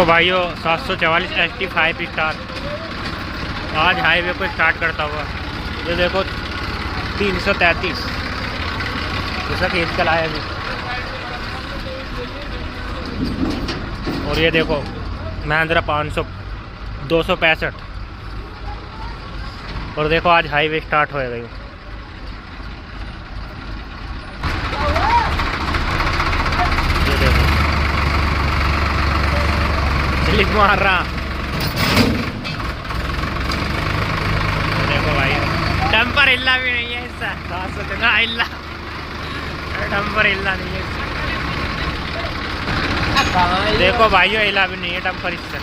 देखो भाइयों 744 ST5 star आज हाईवे को स्टार्ट करता हुआ। ये देखो 333 जैसा खींच कर आया अभी। और ये देखो महिंद्रा 500 265। और देखो आज हाईवे स्टार्ट होएगा ये। देखो स्लिप मार रहा। देखो भाई डंपर हिलना भी नहीं है इससे। ना हिलना, डंपर हिलना नहीं है इससे। देखो भाइयों हिला भी नहीं है डंपर इससे।